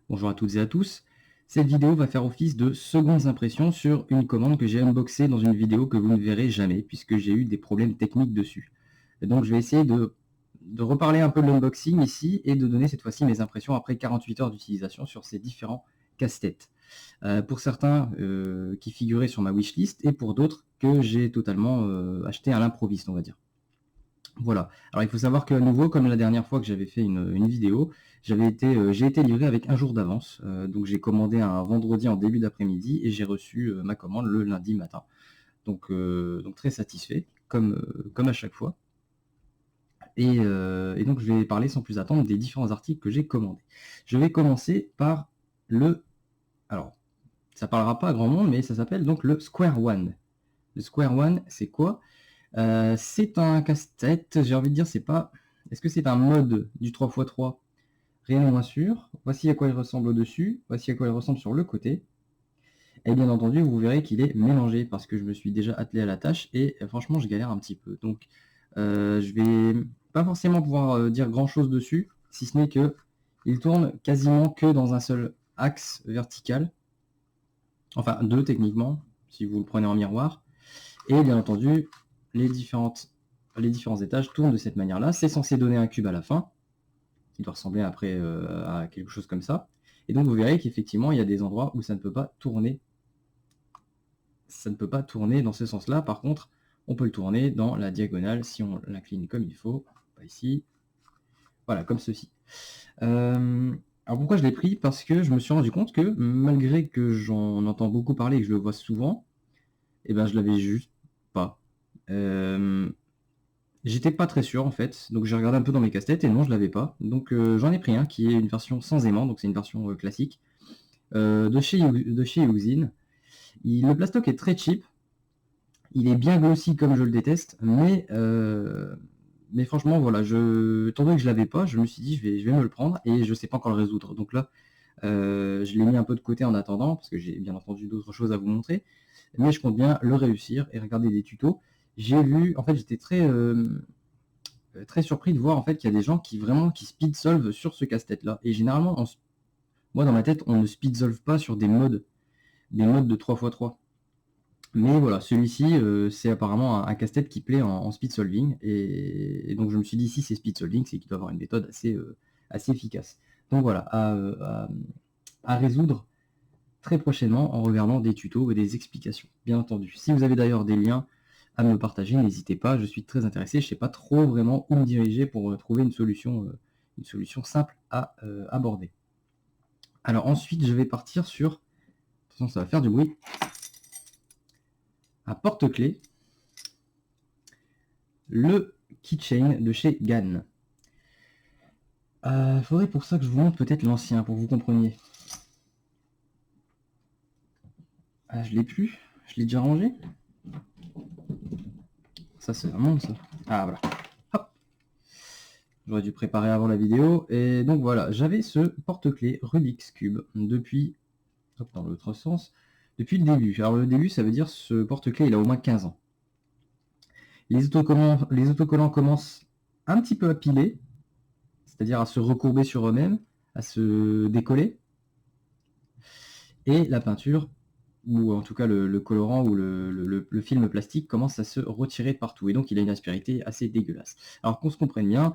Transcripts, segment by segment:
Bonjour à toutes et à tous. Cette vidéo va faire office de secondes impressions sur une commande que j'ai unboxée dans une vidéo que vous ne verrez jamais puisque j'ai eu des problèmes techniques dessus. Et donc je vais essayer de reparler un peu de l'unboxing ici et de donner cette fois-ci mes impressions après 48 heures d'utilisation sur ces différents casse-têtes. Pour certains qui figuraient sur ma wishlist et pour d'autres que j'ai totalement acheté à l'improviste, on va dire. Voilà. Alors il faut savoir qu'à nouveau, comme la dernière fois que j'avais fait une vidéo, j'ai été livré avec un jour d'avance. Donc j'ai commandé un vendredi en début d'après-midi et j'ai reçu ma commande le lundi matin. Donc très satisfait, comme à chaque fois. Et donc je vais parler sans plus attendre des différents articles que j'ai commandés. Je vais commencer par le... Alors, ça parlera pas à grand monde, mais ça s'appelle donc le Square One. Le Square One, c'est quoi? C'est un casse-tête, j'ai envie de dire, c'est pas... Est-ce que c'est un mode du 3x3? Rien moins sûr. Voici à quoi il ressemble au-dessus, voici à quoi il ressemble sur le côté. Et bien entendu, vous verrez qu'il est mélangé parce que je me suis déjà attelé à la tâche et franchement, je galère un petit peu. Donc, je vais pas forcément pouvoir dire grand-chose dessus, si ce n'est que il tourne quasiment que dans un seul axe vertical. Enfin, deux techniquement, si vous le prenez en miroir. Et bien entendu, les différents étages tournent de cette manière-là. C'est censé donner un cube à la fin, qui doit ressembler après à quelque chose comme ça. Et donc vous verrez qu'effectivement, il y a des endroits où ça ne peut pas tourner. Ça ne peut pas tourner dans ce sens-là. Par contre, on peut le tourner dans la diagonale si on l'incline comme il faut. Pas ici. Voilà, comme ceci. Alors pourquoi je l'ai pris? Parce que je me suis rendu compte que malgré que j'en entends beaucoup parler et que je le vois souvent, et ben je l'avais juste pas. J'étais pas très sûr en fait, donc j'ai regardé un peu dans mes casse-têtes et non, je l'avais pas. Donc j'en ai pris un qui est une version sans aimant, donc c'est une version classique de chez Usine. Le plastoc est très cheap, il est bien glossy comme je le déteste, mais franchement voilà, étant donné que je l'avais pas, je me suis dit je vais me le prendre et je sais pas encore le résoudre. Donc là, je l'ai mis un peu de côté en attendant parce que j'ai bien entendu d'autres choses à vous montrer, mais je compte bien le réussir et regarder des tutos. J'ai vu, en fait, j'étais très surpris de voir en fait qu'il y a des gens qui speed solve sur ce casse-tête là. Et généralement, moi dans ma tête, on ne speed solve pas sur des modes de 3x3. Mais voilà, celui-ci, c'est apparemment un casse-tête qui plaît en speed solving. Et donc je me suis dit, si c'est speed solving, c'est qu'il doit avoir une méthode assez efficace. Donc voilà, à résoudre très prochainement en regardant des tutos et des explications, bien entendu. Si vous avez d'ailleurs des liens à me partager, n'hésitez pas, je suis très intéressé, je ne sais pas trop vraiment où me diriger pour trouver une solution simple à aborder. Alors ensuite, je vais partir sur, attention ça va faire du bruit, un porte-clés, le keychain de chez GAN. Faudrait pour ça que je vous montre peut-être l'ancien, pour que vous compreniez. Ah, je l'ai plus, je l'ai déjà rangé. Ça c'est un monde ça. Ah voilà. Hop. J'aurais dû préparer avant la vidéo. Et donc voilà, j'avais ce porte-clés Rubik's Cube depuis, dans l'autre sens, depuis le début. Alors le début, ça veut dire ce porte-clés, il a au moins 15 ans. Les autocollants commencent un petit peu à piler, c'est-à-dire à se recourber sur eux-mêmes, à se décoller. Et la peinture, ou en tout cas le colorant ou le film plastique commence à se retirer de partout. Et donc il a une aspérité assez dégueulasse. Alors qu'on se comprenne bien,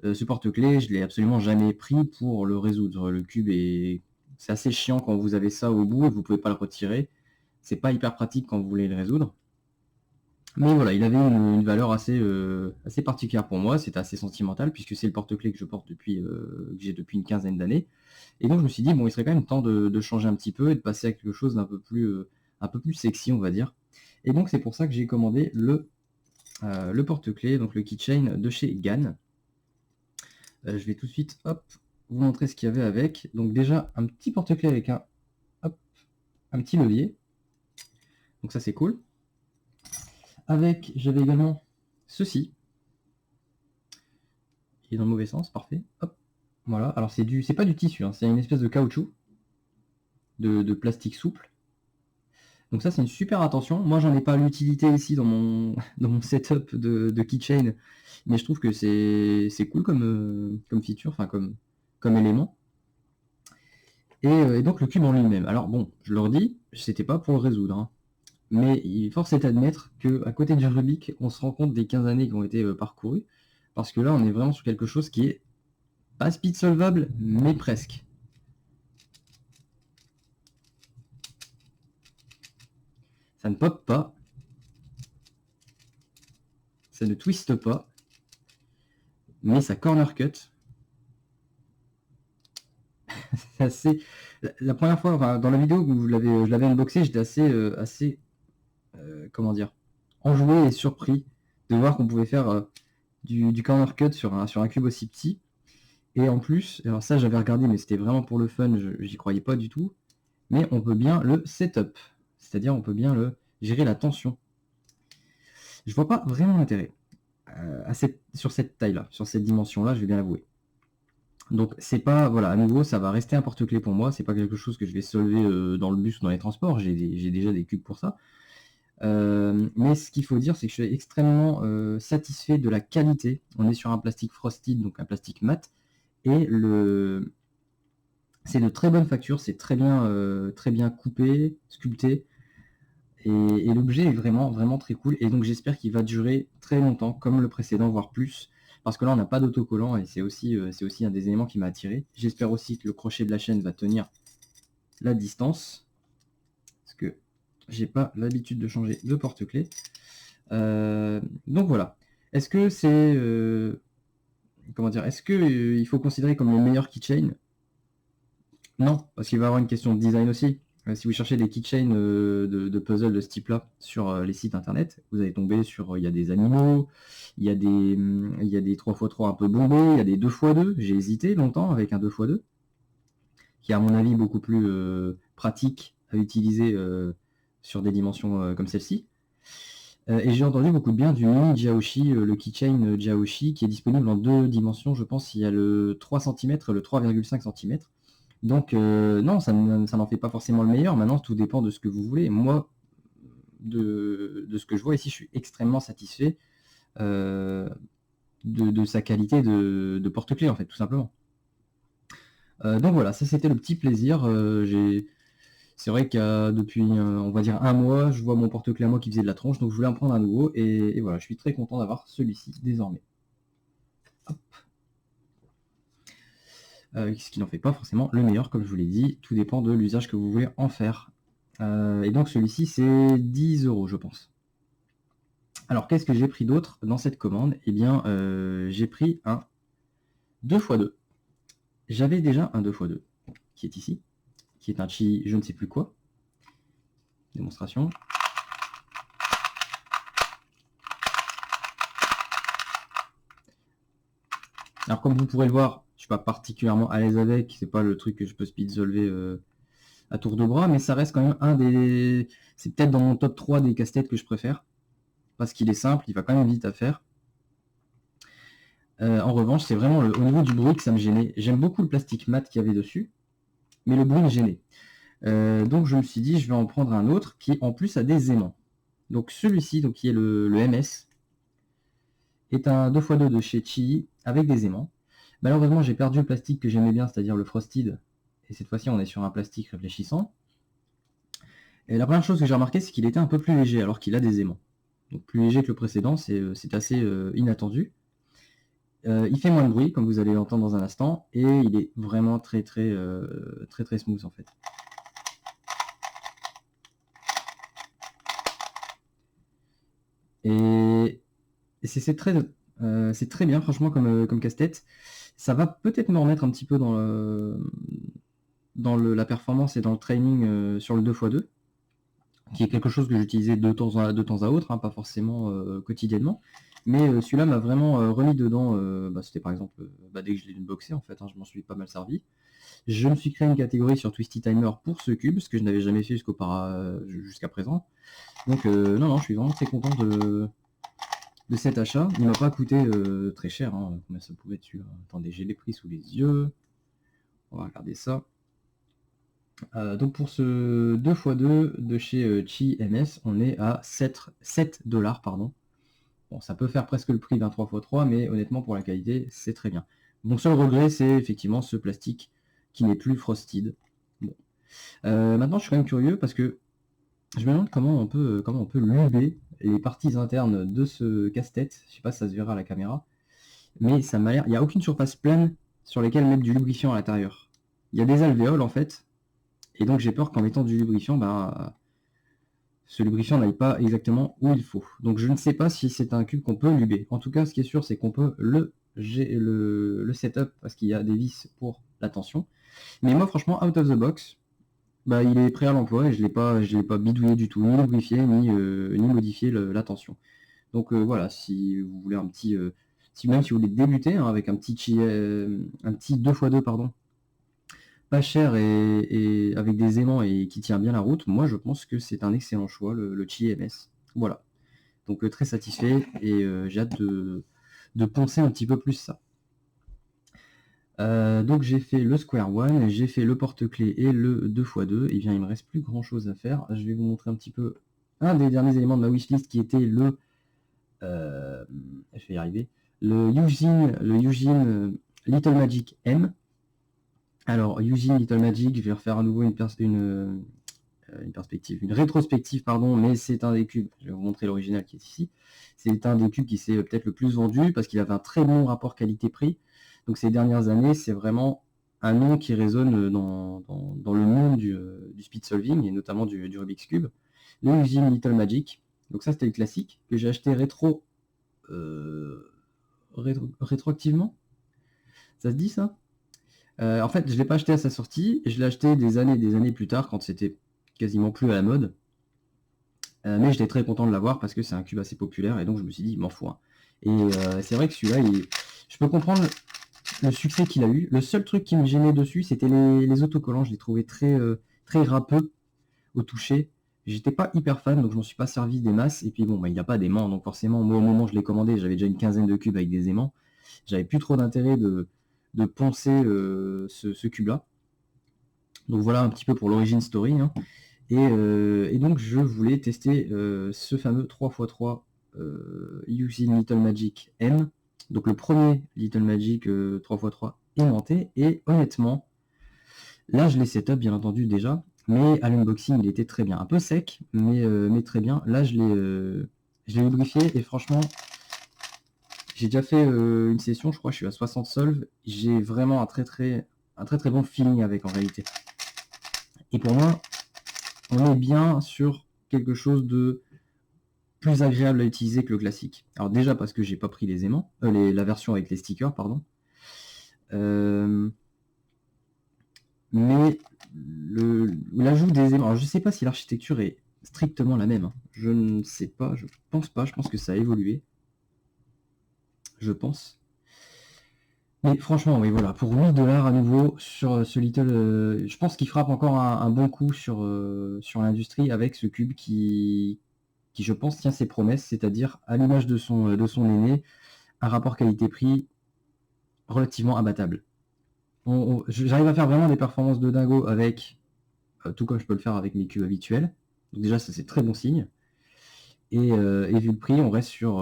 ce porte-clés, je l'ai absolument jamais pris pour le résoudre. Le cube c'est assez chiant quand vous avez ça au bout et vous pouvez pas le retirer. C'est pas hyper pratique quand vous voulez le résoudre. Mais voilà, il avait une valeur assez particulière pour moi, c'était assez sentimental puisque c'est le porte-clés que je porte que j'ai depuis une quinzaine d'années. Et donc je me suis dit, bon, il serait quand même temps de changer un petit peu et de passer à quelque chose d'un peu plus sexy, on va dire. Et donc c'est pour ça que j'ai commandé le porte-clés, donc le keychain de chez GAN. Je vais tout de suite, hop, vous montrer ce qu'il y avait avec. Donc déjà, un petit porte-clés avec un petit levier. Donc ça c'est cool. Avec, j'avais également ceci. Il est dans le mauvais sens, parfait. Hop, voilà. Alors c'est pas du tissu, hein, c'est une espèce de caoutchouc, de plastique souple. Donc ça c'est une super attention. Moi j'en ai pas l'utilité ici dans mon setup de keychain, mais je trouve que c'est cool comme feature, enfin comme élément. Et donc le cube en lui-même. Alors bon, je leur dis, c'était pas pour le résoudre, hein. Mais il force est d'admettre qu'à côté du Rubik, on se rend compte des 15 années qui ont été parcourues, parce que là, on est vraiment sur quelque chose qui est pas speed solvable, mais presque. Ça ne pop pas, ça ne twiste pas, mais ça corner cut. C'est assez... La première fois, enfin, dans la vidéo où je l'avais unboxé, j'étais assez comment dire, enjoué et surpris de voir qu'on pouvait faire du corner cut sur un cube aussi petit. Et en plus, alors ça j'avais regardé, mais c'était vraiment pour le fun, j'y croyais pas du tout, mais on peut bien le setup, c'est-à-dire on peut bien gérer la tension. Je vois pas vraiment l'intérêt sur cette taille-là, sur cette dimension-là, je vais bien l'avouer. Donc c'est pas, voilà, à nouveau, ça va rester un porte-clés pour moi, c'est pas quelque chose que je vais solver dans le bus ou dans les transports, j'ai déjà des cubes pour ça. Mais ce qu'il faut dire, c'est que je suis extrêmement satisfait de la qualité. On est sur un plastique frosted, donc un plastique mat, et c'est de très bonne facture, c'est très bien coupé, sculpté, et l'objet est vraiment très cool. Et donc j'espère qu'il va durer très longtemps, comme le précédent, voire plus, parce que là on n'a pas d'autocollant, et c'est aussi un des éléments qui m'a attiré. J'espère aussi que le crochet de la chaîne va tenir la distance, parce que j'ai pas l'habitude de changer de porte-clés. Donc voilà. Est-ce que c'est comment dire, est-ce que il faut considérer comme le meilleur keychain? Non, parce qu'il va y avoir une question de design aussi. Si vous cherchez des keychains de puzzle de ce type-là sur les sites internet, vous allez tomber sur, il y a des animaux, il y a des 3x3 un peu bombés, il y a des 2x2. J'ai hésité longtemps avec un 2x2, qui est à mon avis beaucoup plus pratique à utiliser sur des dimensions comme celle-ci. Et j'ai entendu beaucoup de bien du mini Jiaoshi, le keychain Jiaoshi, qui est disponible en 2 dimensions, je pense. Il y a le 3 cm et le 3,5 cm. Donc non, ça n'en fait pas forcément le meilleur. Maintenant, tout dépend de ce que vous voulez. Moi, de ce que je vois ici, je suis extrêmement satisfait de sa qualité de porte-clés, en fait, tout simplement. Donc voilà, ça c'était le petit plaisir. C'est vrai que depuis, on va dire un mois, je vois mon porte-clés à moi qui faisait de la tronche, donc je voulais en prendre un nouveau, et voilà, je suis très content d'avoir celui-ci désormais. Hop. Ce qui n'en fait pas forcément le meilleur, comme je vous l'ai dit, tout dépend de l'usage que vous voulez en faire. Et donc celui-ci, c'est 10 €, je pense. Alors, qu'est-ce que j'ai pris d'autre dans cette commande? Eh bien, j'ai pris un 2x2. J'avais déjà un 2x2, qui est ici, qui est un chi je ne sais plus quoi. Démonstration. Alors comme vous pourrez le voir, je suis pas particulièrement à l'aise avec, c'est pas le truc que je peux speed solver à tour de bras, mais ça reste quand même un des... C'est peut-être dans mon top 3 des casse-têtes que je préfère, parce qu'il est simple, il va quand même vite à faire. En revanche, c'est vraiment au niveau du bruit que ça me gênait. J'aime beaucoup le plastique mat qu'il y avait dessus, mais le bruit me gênait. Donc je me suis dit, je vais en prendre un autre qui en plus a des aimants. Donc celui-ci, qui est le MS, est un 2x2 de chez Chi avec des aimants. Malheureusement, j'ai perdu le plastique que j'aimais bien, c'est-à-dire le Frosted, et cette fois-ci on est sur un plastique réfléchissant. Et la première chose que j'ai remarqué, c'est qu'il était un peu plus léger alors qu'il a des aimants. Donc plus léger que le précédent, c'est assez inattendu. Il fait moins de bruit, comme vous allez l'entendre dans un instant, et il est vraiment très smooth en fait. Et c'est très bien, franchement, comme casse-tête. Ça va peut-être me remettre un petit peu dans la performance et dans le training sur le 2x2, qui est quelque chose que j'utilisais de temps à autre, hein, pas forcément quotidiennement. Mais celui-là m'a vraiment remis dedans. C'était par exemple dès que je l'ai unboxé, en fait, hein, je m'en suis pas mal servi. Je me suis créé une catégorie sur Twisty Timer pour ce cube, ce que je n'avais jamais fait jusqu'à présent. Donc non, je suis vraiment très content de cet achat. Il m'a pas coûté très cher, hein. Combien ça pouvait être celui-là? Attendez, j'ai les prix sous les yeux. On va regarder ça. Donc pour ce 2x2 de chez Chi MS, on est à 7 $, pardon. Bon, ça peut faire presque le prix d'un 3x3, mais honnêtement, pour la qualité, c'est très bien. Mon seul regret, c'est effectivement ce plastique qui n'est plus frosted. Maintenant, je suis quand même curieux parce que je me demande comment on peut luber les parties internes de ce casse-tête. Je sais pas si ça se verra à la caméra, mais ça m'a l'air. Il n'y a aucune surface pleine sur lesquelles mettre du lubrifiant à l'intérieur. Il y a des alvéoles en fait, et donc j'ai peur qu'en mettant du lubrifiant, ce lubrifiant n'aille pas exactement où il faut. Donc je ne sais pas si c'est un cube qu'on peut luber. En tout cas, ce qui est sûr, c'est qu'on peut le setup parce qu'il y a des vis pour la tension. Mais moi, franchement, out of the box, il est prêt à l'emploi et je l'ai pas bidouillé du tout, ni lubrifié, ni modifié la tension. Donc voilà, si vous voulez même si vous voulez débuter hein, avec un petit 2x2 pardon, pas cher et avec des aimants et qui tient bien la route, moi je pense que c'est un excellent choix, le Chi MS. Voilà. Donc très satisfait et j'ai hâte de poncer un petit peu plus ça. Donc j'ai fait le Square One, j'ai fait le porte-clés et le 2x2, et bien il me reste plus grand chose à faire. Je vais vous montrer un petit peu un des derniers éléments de ma wishlist qui était je vais y arriver, le Eugene Little Magic M. Alors Eugene Little Magic, je vais refaire à nouveau une perspective, une rétrospective pardon, mais c'est un des cubes, je vais vous montrer l'original qui est ici, c'est un des cubes qui s'est peut-être le plus vendu parce qu'il avait un très bon rapport qualité-prix. Donc ces dernières années, c'est vraiment un nom qui résonne dans le monde du speed solving et notamment du Rubik's Cube. Le Eugene Little Magic, donc ça c'était le classique que j'ai acheté rétroactivement, ça se dit ça en fait, je ne l'ai pas acheté à sa sortie, je l'ai acheté des années plus tard, quand c'était quasiment plus à la mode. Mais j'étais très content de l'avoir parce que c'est un cube assez populaire, et donc je me suis dit, il m'en faut un. Et c'est vrai que celui-là, je peux comprendre le succès qu'il a eu. Le seul truc qui me gênait dessus, c'était les autocollants. Je les trouvais très râpeux au toucher. J'étais pas hyper fan, donc je m'en suis pas servi des masses. Et puis bon, il n'y a pas d'aimants, donc forcément, moi au moment où je l'ai commandé, j'avais déjà une quinzaine de cubes avec des aimants. J'avais plus trop d'intérêt de poncer ce cube-là. Donc voilà un petit peu pour l'origine story. Hein. Et donc je voulais tester ce fameux 3x3 Using Little Magic M. Donc le premier Little Magic 3x3 aimanté. Et honnêtement, là je l'ai setup bien entendu déjà, mais à l'unboxing il était très bien. Un peu sec, mais très bien. Là je l'ai lubrifié et franchement, j'ai déjà fait une session, je crois que je suis à 60 solves. J'ai vraiment un très bon feeling avec en réalité. Et pour moi, on est bien sur quelque chose de plus agréable à utiliser que le classique. Alors déjà parce que j'ai pas pris les aimants, la version avec les stickers, pardon. Mais l'ajout des aimants, alors je sais pas si l'architecture est strictement la même. Hein. Je ne sais pas, je pense pas, je pense que ça a évolué. Je pense. Mais franchement, oui, voilà, pour 8 $ à nouveau sur ce Little, je pense qu'il frappe encore un bon coup sur l'industrie avec ce cube qui, je pense, tient ses promesses, c'est-à-dire à l'image de son aîné, un rapport qualité-prix relativement imbattable. J'arrive à faire vraiment des performances de dingo avec, tout comme je peux le faire avec mes cubes habituels. Donc déjà, ça c'est très bon signe. Et vu le prix, on reste sur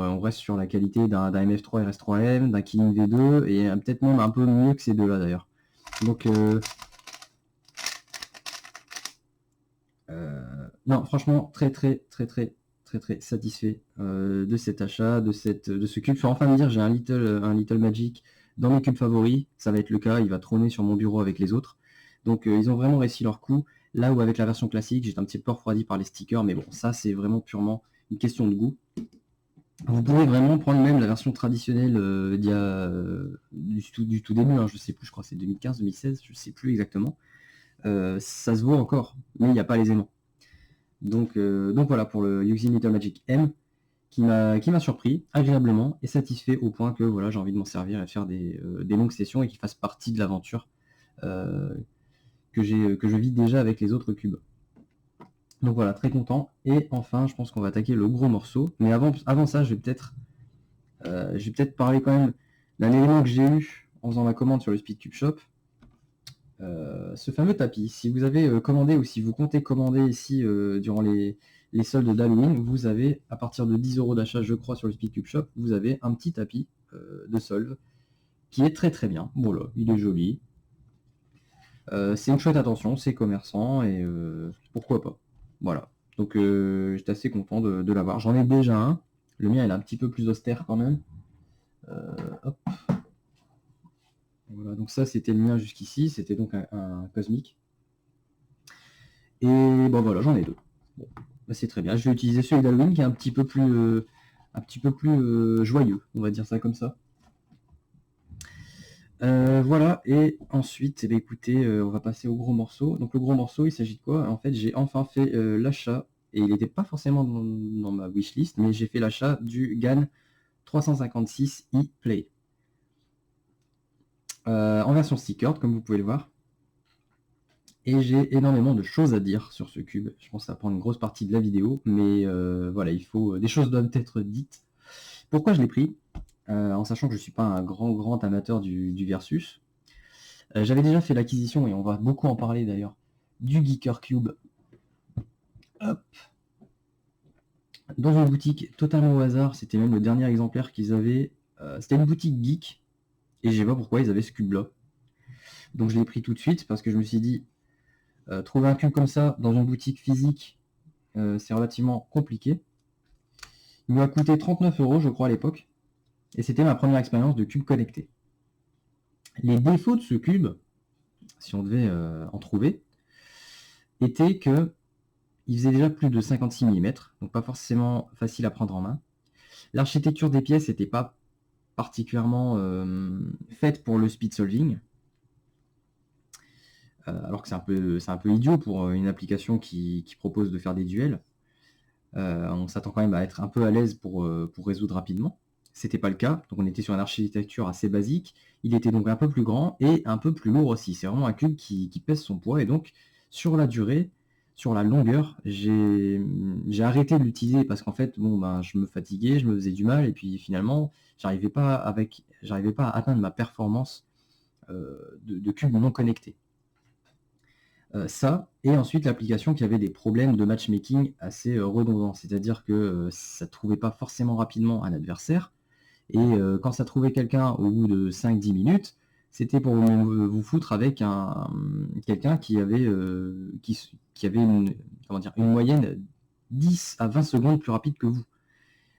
la qualité d'un MF3 RS3M, d'un Kirin V2, et peut-être même un peu mieux que ces deux-là d'ailleurs. Donc non, franchement, très satisfait de cet achat, de ce cube. Je suis enfin me dire, j'ai un Little Magic dans mes cubes favoris. Ça va être le cas, il va trôner sur mon bureau avec les autres. Donc ils ont vraiment réussi leur coup. Là où avec la version classique, j'étais un petit peu refroidi par les stickers, mais bon, ça c'est vraiment purement une question de goût. Vous pouvez vraiment prendre même la version traditionnelle du tout début, hein, je sais plus, je crois que c'est 2015, 2016, je sais plus exactement. Ça se vaut encore, mais il n'y a pas les aimants. Donc voilà pour le Using Little Magic M qui m'a surpris agréablement et satisfait au point que voilà, j'ai envie de m'en servir et de faire des longues sessions et qu'il fasse partie de l'aventure que je vis déjà avec les autres cubes. Donc voilà, très content. Et enfin, je pense qu'on va attaquer le gros morceau. Mais avant ça, je vais peut-être parler quand même d'un élément que j'ai eu en faisant ma commande sur le Speedcube Shop. Ce fameux tapis, si vous avez commandé ou si vous comptez commander ici durant les soldes d'Halloween, vous avez, à partir de 10 € d'achat, je crois, sur le Speedcube Shop, vous avez un petit tapis de solde qui est très bien. Voilà, il est joli. C'est une chouette attention, c'est commerçant et pourquoi pas. Voilà. Donc j'étais assez content de l'avoir. J'en ai déjà un. Le mien il est un petit peu plus austère quand même. Hop. Voilà, donc ça c'était le mien jusqu'ici, c'était donc un cosmique. Et bon voilà, j'en ai deux. Bon, bah, c'est très bien. Je vais utiliser celui d'Halloween qui est un petit peu plus joyeux, on va dire ça comme ça. Voilà, et ensuite, eh bien, écoutez, on va passer au gros morceau. Donc le gros morceau, il s'agit de quoi? En fait, j'ai enfin fait l'achat, et il n'était pas forcément dans ma wishlist, mais j'ai fait l'achat du GAN 356i Play. En version sticker, comme vous pouvez le voir. Et j'ai énormément de choses à dire sur ce cube. Je pense que ça va prendre une grosse partie de la vidéo, mais voilà, des choses doivent être dites. Pourquoi je l'ai pris? En sachant que je ne suis pas un grand amateur du Versus. J'avais déjà fait l'acquisition, et on va beaucoup en parler d'ailleurs, du Geeker Cube. Hop. Dans une boutique totalement au hasard, c'était même le dernier exemplaire qu'ils avaient. C'était une boutique geek, et je sais pas pourquoi ils avaient ce cube là. Donc je l'ai pris tout de suite parce que je me suis dit, trouver un cube comme ça dans une boutique physique, c'est relativement compliqué. Il m'a coûté 39 € je crois à l'époque, et c'était ma première expérience de cube connecté. Les défauts de ce cube, si on devait en trouver, étaient que il faisait déjà plus de 56 mm, donc pas forcément facile à prendre en main. L'architecture des pièces n'était pas particulièrement faite pour le speed solving, alors que c'est un peu idiot pour une application qui propose de faire des duels. On s'attend quand même à être un peu à l'aise pour résoudre rapidement. C'était pas le cas, donc on était sur une architecture assez basique. Il était donc un peu plus grand et un peu plus lourd aussi. C'est vraiment un cube qui pèse son poids, et donc sur la durée, sur la longueur, j'ai arrêté de l'utiliser parce qu'en fait, je me fatiguais, je me faisais du mal, et puis finalement, j'arrivais pas à atteindre ma performance de cube non connecté. Ça, et ensuite l'application qui avait des problèmes de matchmaking assez redondants, c'est-à-dire que ça ne trouvait pas forcément rapidement un adversaire, et quand ça trouvait quelqu'un au bout de 5-10 minutes, c'était pour vous foutre avec quelqu'un qui avait une moyenne 10 à 20 secondes plus rapide que vous.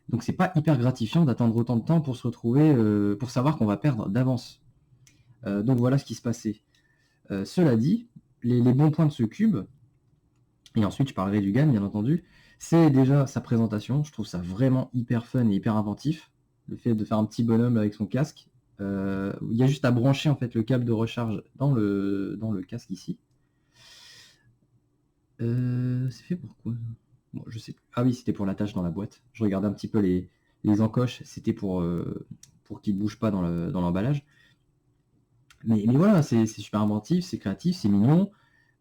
Donc c'est pas hyper gratifiant d'attendre autant de temps pour se retrouver, pour savoir qu'on va perdre d'avance. Donc voilà ce qui se passait. Cela dit, les bons points de ce cube, et ensuite je parlerai du GAN bien entendu, c'est déjà sa présentation. Je trouve ça vraiment hyper fun et hyper inventif. Le fait de faire un petit bonhomme avec son casque. Il y a juste à brancher en fait le câble de recharge dans le casque ici. C'est fait pour quoi? Bon, je sais plus. Ah oui, c'était pour l'attache dans la boîte. Je regardais un petit peu les encoches, c'était pour qu'il ne bouge pas dans l'emballage. Mais voilà, c'est super inventif, c'est créatif, c'est mignon.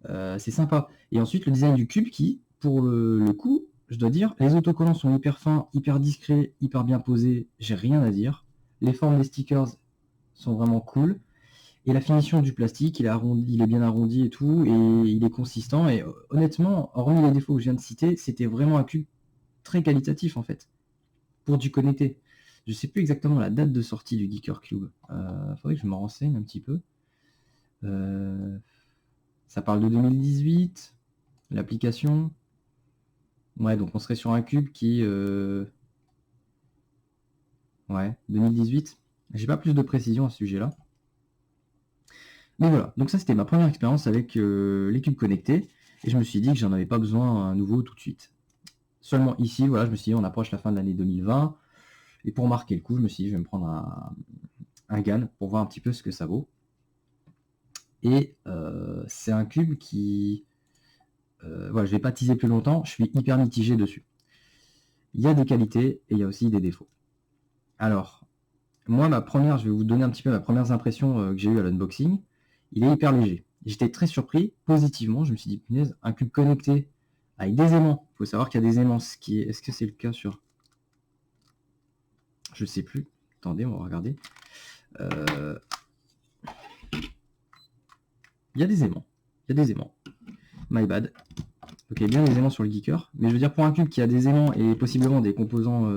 C'est sympa. Et ensuite, le design du cube qui, pour le coup, je dois dire, les autocollants sont hyper fins, hyper discrets, hyper bien posés, j'ai rien à dire. Les formes des stickers sont vraiment cool. Et la finition du plastique, il est bien arrondi et tout, et il est consistant. Et honnêtement, hormis les défauts que je viens de citer, c'était vraiment un cube très qualitatif en fait, pour du connecté. Je sais plus exactement la date de sortie du Geeker Cube. Faudrait que je me renseigne un petit peu. Ça parle de 2018, l'application. Ouais, donc on serait sur un cube qui... Ouais, 2018. J'ai pas plus de précision à ce sujet-là. Mais voilà, donc ça c'était ma première expérience avec les cubes connectés, et je me suis dit que j'en avais pas besoin à nouveau tout de suite. Seulement ici, voilà, je me suis dit on approche la fin de l'année 2020, et pour marquer le coup, je me suis dit je vais me prendre un GAN pour voir un petit peu ce que ça vaut. Et c'est un cube qui... voilà, je vais pas teaser plus longtemps, je suis hyper mitigé dessus. Il y a des qualités et il y a aussi des défauts. Alors, moi, je vais vous donner un petit peu ma première impression que j'ai eue à l'unboxing. Il est hyper léger. J'étais très surpris, positivement. Je me suis dit, punaise, un cube connecté avec des aimants. Il faut savoir qu'il y a des aimants. Est-ce que c'est le cas sur... Je sais plus. Attendez, on va regarder. Il y a des aimants. Il y a des aimants. My bad. Ok, bien des aimants sur le Geeker. Mais je veux dire, pour un cube qui a des aimants et possiblement des composants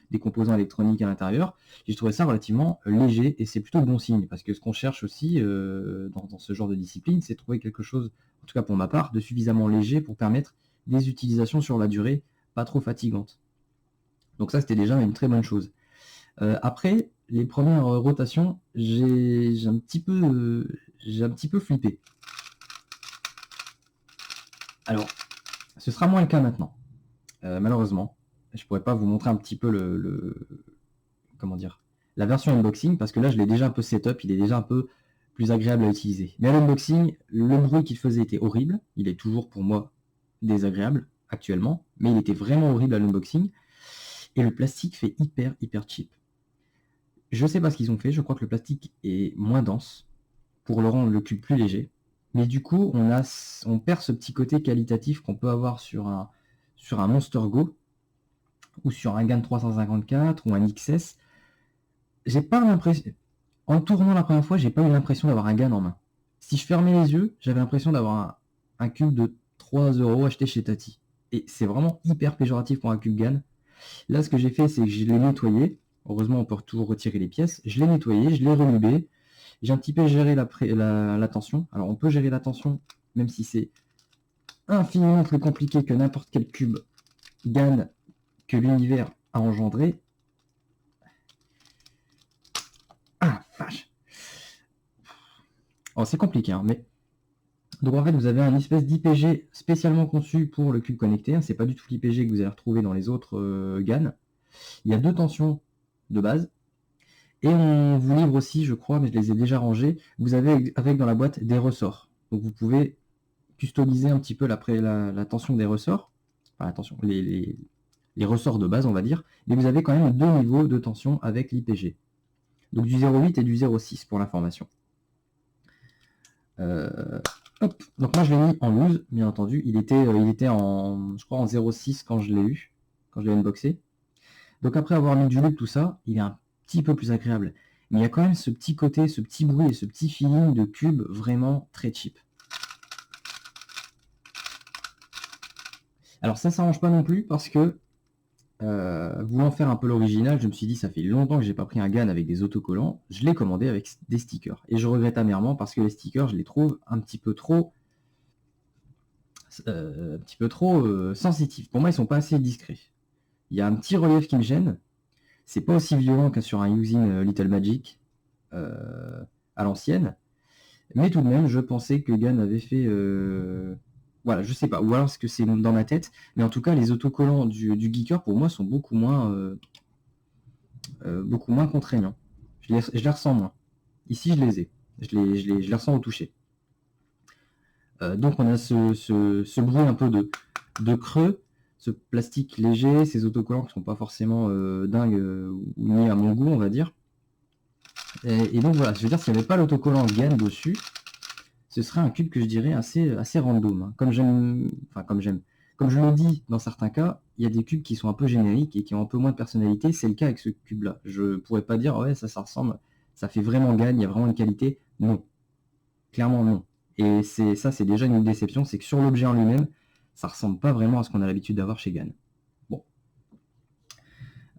des composants électroniques à l'intérieur. J'ai trouvé ça relativement léger et c'est plutôt bon signe parce que ce qu'on cherche aussi dans ce genre de discipline, c'est trouver quelque chose, en tout cas pour ma part, de suffisamment léger pour permettre des utilisations sur la durée pas trop fatigantes. Donc ça, c'était déjà une très bonne chose. Après, les premières rotations, j'ai un petit peu flippé. Alors, ce sera moins le cas maintenant. Malheureusement, je pourrais pas vous montrer un petit peu comment dire, la version unboxing, parce que là, je l'ai déjà un peu setup, il est déjà un peu plus agréable à utiliser. Mais à l'unboxing, le bruit qu'il faisait était horrible. Il est toujours pour moi désagréable actuellement, mais il était vraiment horrible à l'unboxing. Et le plastique fait hyper cheap. Je sais pas ce qu'ils ont fait, je crois que le plastique est moins dense pour le rendre le cube plus léger. Mais du coup, on perd ce petit côté qualitatif qu'on peut avoir sur un Monster Go ou sur un GAN 354 ou un XS. J'ai pas l'impression, en tournant la première fois, j'ai pas eu l'impression d'avoir un GAN en main. Si je fermais les yeux, j'avais l'impression d'avoir un cube de 3 € acheté chez Tati. Et c'est vraiment hyper péjoratif pour un cube GAN. Là, ce que j'ai fait, c'est que je l'ai nettoyé. Heureusement, on peut toujours retirer les pièces. Je l'ai nettoyé, je l'ai relubé. J'ai un petit peu géré la tension. Alors, on peut gérer la tension, même si c'est infiniment plus compliqué que n'importe quel cube GAN que l'univers a engendré. Ah, vache. Oh, c'est compliqué, hein, mais... Donc en fait, vous avez un espèce d'IPG spécialement conçu pour le cube connecté. C'est pas du tout l'IPG que vous allez retrouver dans les autres GAN. Il y a 2 tensions de base. Et on vous livre aussi, je crois, mais je les ai déjà rangés, vous avez avec dans la boîte des ressorts. Donc vous pouvez customiser un petit peu la tension des ressorts. Enfin, la tension, les ressorts de base, on va dire. Mais vous avez quand même 2 niveaux de tension avec l'IPG. Donc du 0,8 et du 0,6 pour l'information. Hop. Donc moi je l'ai mis en loose, bien entendu. Il était en, je crois, en 0,6 quand je l'ai eu, quand je l'ai unboxé. Donc après avoir mis du loop, tout ça, il est un petit peu plus agréable. Mais il y a quand même ce petit côté, ce petit bruit et ce petit feeling de cube vraiment très cheap. Alors ça s'arrange pas non plus parce que voulant faire un peu l'original, je me suis dit ça fait longtemps que j'ai pas pris un GAN avec des autocollants, je l'ai commandé avec des stickers. Et je regrette amèrement parce que les stickers, je les trouve un petit peu trop sensitifs. Pour moi, ils sont pas assez discrets. Il y a un petit relief qui me gêne. C'est pas aussi violent que sur un usine Little Magic à l'ancienne. Mais tout de même, je pensais que GAN avait fait... Voilà, je sais pas. Ou alors est-ce que c'est dans ma tête. Mais en tout cas, les autocollants du Geeker, pour moi, sont beaucoup moins contraignants. Je les ressens moins. Ici, je les ai. Je les ressens au toucher. Donc on a ce bruit un peu de creux, ce plastique léger, ces autocollants qui sont pas forcément dingues ou ni à mon goût, on va dire. Et donc voilà, je veux dire, s'il n'y avait pas l'autocollant GAN dessus, ce serait un cube que je dirais assez random. Hein. Comme je le dis dans certains cas, il y a des cubes qui sont un peu génériques et qui ont un peu moins de personnalité. C'est le cas avec ce cube-là. Je pourrais pas dire, ouais, ça ressemble, ça fait vraiment GAN, il y a vraiment une qualité. Non. Clairement, non. Et c'est déjà une déception, c'est que sur l'objet en lui-même, ça ressemble pas vraiment à ce qu'on a l'habitude d'avoir chez GAN. Bon.